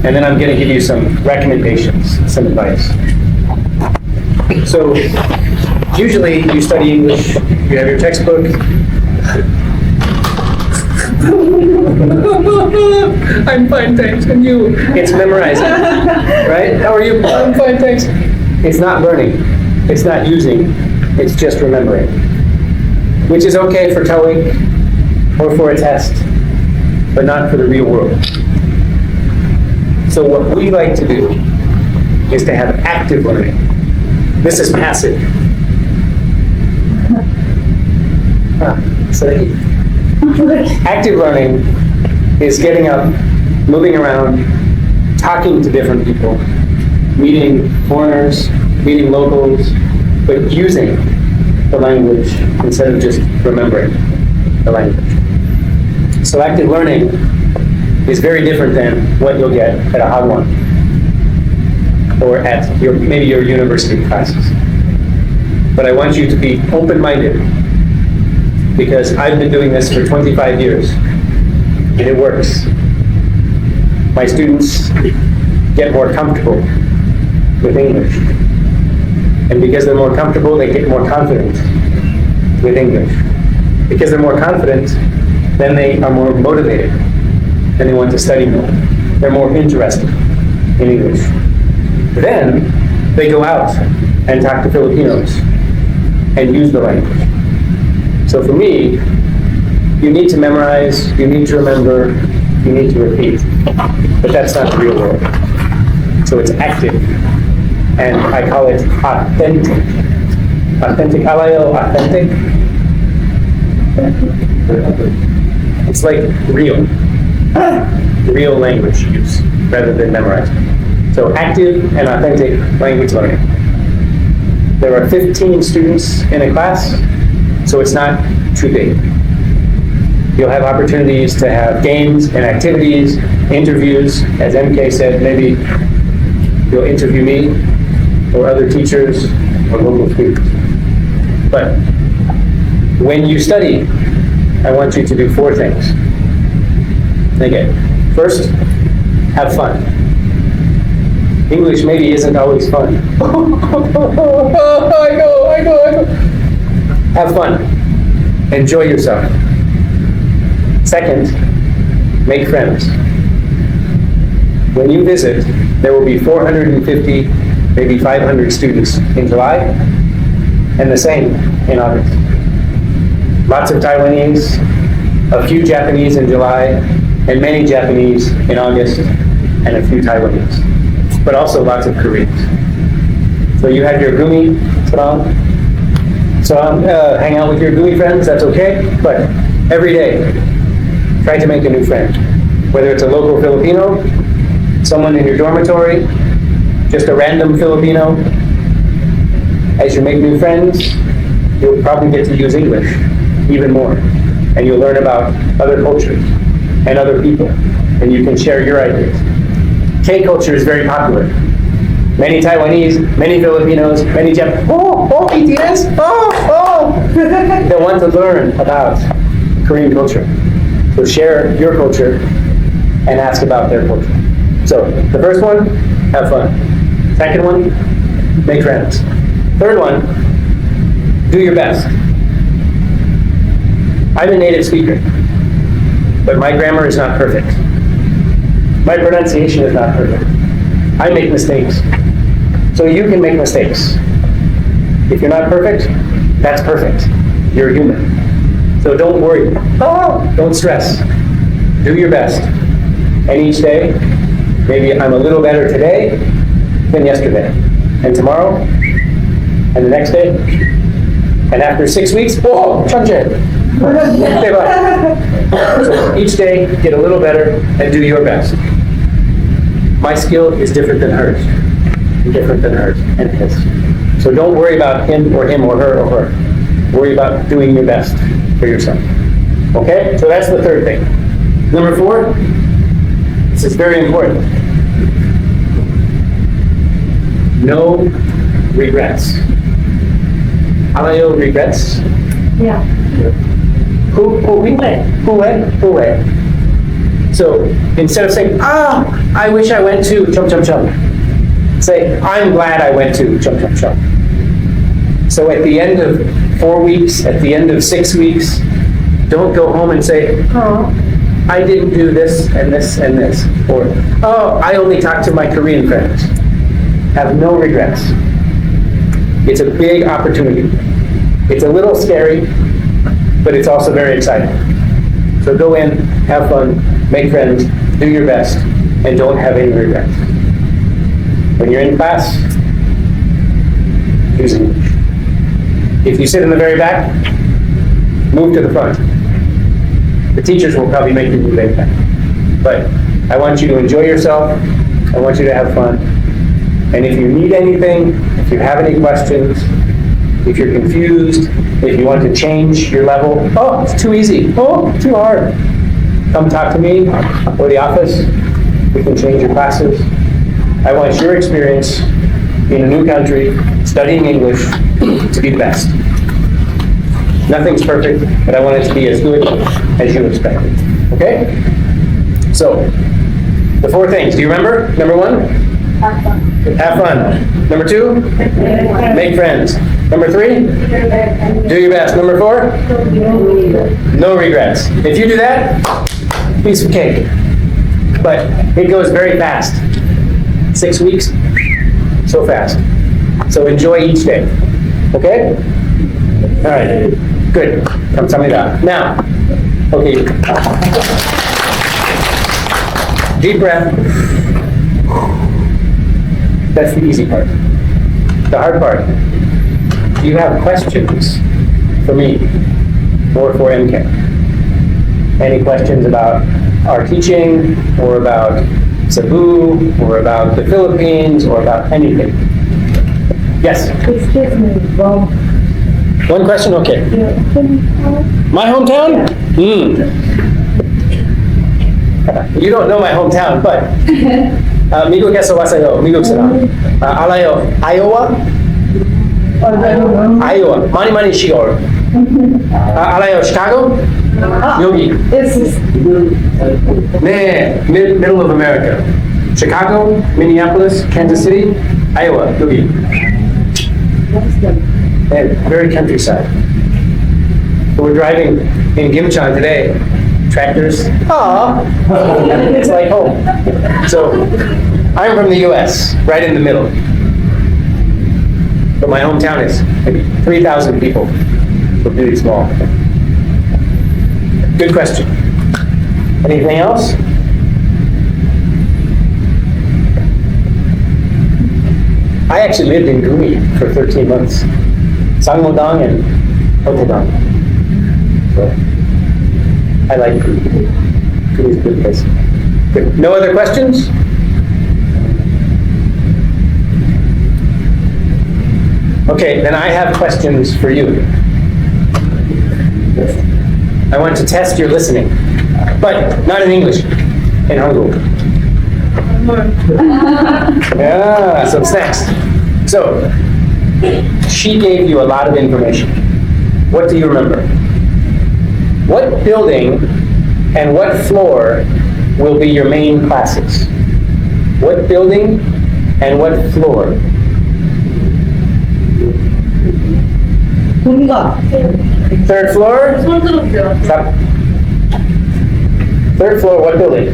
and then I'm going to give you some recommendations, some advice. So, usually you study English, you have your textbook. I'm fine, thanks. And you? It's memorizing, right? How are you? I'm fine, thanks. It's not learning. It's not using. It's just remembering. Which is okay for TOEIC or for a test, but not for the real world. So what we like to do is to have active learning. This is passive. Active learning is getting up, moving around, talking to different people, meeting foreigners, meeting locals, but using the language instead of just remembering the language. So active learning is very different than what you'll get at a Hagwon or at maybe your university classes. But I want you to be open-minded, because I've been doing this for 25 years, and it works. My students get more comfortable with English. And because they're more comfortable, they get more confident with English. Because they're more confident, then they are more motivated, and they want to study more. They're more interested in English. Then they go out and talk to Filipinos and use the language. So for me, you need to memorize, you need to remember, you need to repeat. But that's not the real world. So it's active. And I call it authentic. Authentic, alayo, authentic. It's like real language use rather than memorizing. So active and authentic language learning. There are 15 students in a class, so it's not too big. You'll have opportunities to have games and activities, interviews. As MK said, maybe you'll interview me or other teachers or local students. But when you study, I want you to do 4 things. Okay, first, have fun. English maybe isn't always fun. I know. Have fun. Enjoy yourself. Second, make friends. When you visit, there will be 450, maybe 500 students in July, and the same in August. Lots of Taiwanese, a few Japanese in July, and many Japanese in August, and a few Taiwanese. But also lots of Koreans. So you have your Gumi, hang out with your Gumi friends, that's okay, but every day, try to make a new friend. Whether it's a local Filipino, someone in your dormitory, just a random Filipino. As you make new friends, you'll probably get to use English even more. And you'll learn about other cultures and other people, and you can share your ideas. K culture is very popular. Many Taiwanese, many Filipinos, many Japanese. BTS! They want to learn about Korean culture. So share your culture and ask about their culture. So the first one, have fun. Second one, make friends. Third one, do your best. I'm a native speaker, but my grammar is not perfect. My pronunciation is not perfect. I make mistakes. So you can make mistakes. If you're not perfect, that's perfect. You're human. So don't worry. Don't stress. Do your best. And each day, maybe I'm a little better today than yesterday. And tomorrow, and the next day, and after 6 weeks, So each day, get a little better and do your best. My skill is different than hers, and his. So don't worry about him or her or her. Worry about doing your best for yourself. Okay? So that's the third thing. Number 4, this is very important. No regrets. Alayo regrets? Yeah. Who? So instead of saying, I wish I went to chum chum chum, say, I'm glad I went to chum chum chum. So at the end of 4 weeks, at the end of 6 weeks, don't go home and say, oh, I didn't do this and this and this. Or, oh, I only talked to my Korean friends. Have no regrets. It's a big opportunity. It's a little scary, but it's also very exciting. So go in, have fun, make friends, do your best, and don't have any regrets. When you're in class, use English. If you sit in the very back, move to the front. The teachers will probably make you move in back. But I want you to enjoy yourself. I want you to have fun. And if you need anything, if you have any questions, if you're confused, if you want to change your level, oh, it's too easy, oh, too hard, come talk to me or the office. We can change your classes. I want your experience in a new country, studying English, to be the best. Nothing's perfect, but I want it to be as good as you expected. Okay? So, the 4 things. Do you remember? Number 1? Have fun. Number 2? Make friends. Number 3? Do your best. Number 4? No regrets. If you do that, piece of cake. But it goes very fast. 6 weeks, so fast. So enjoy each day. Okay? All right. Good. 감사합니다. Now, okay. Deep breath. That's the easy part. The hard part. Do you have questions for me or for MK? Any questions about our teaching or about Cebu or about the Philippines or about anything? Yes? Excuse me, Bob. One question? Okay. My hometown? You don't know my hometown, but 미국 에서 왔어요. 미국 사람. 알아요? Iowa? Iowa. 많이 시골. 알아요? Chicago? 여기. 네, middle of America. Chicago, Minneapolis, Kansas City, Iowa. 여기. And very countryside. We're driving in Gimcheon today. Tractors. Aww. It's like home. So, I'm from the US, right in the middle. But my hometown is maybe 3,000 people. So really small. Good question. Anything else? I actually lived in Gumi for 13 months. Sangmodang and Hotodang. So, I like Gumi. Gumi's a good place. Good. No other questions? Okay, then I have questions for you. I want to test your listening, but not in English, in Hangul. Yeah, so it's next. So, she gave you a lot of information. What do you remember? What building and what floor will be your main classes? What building and what floor? Third floor? Stop. Third floor, what building?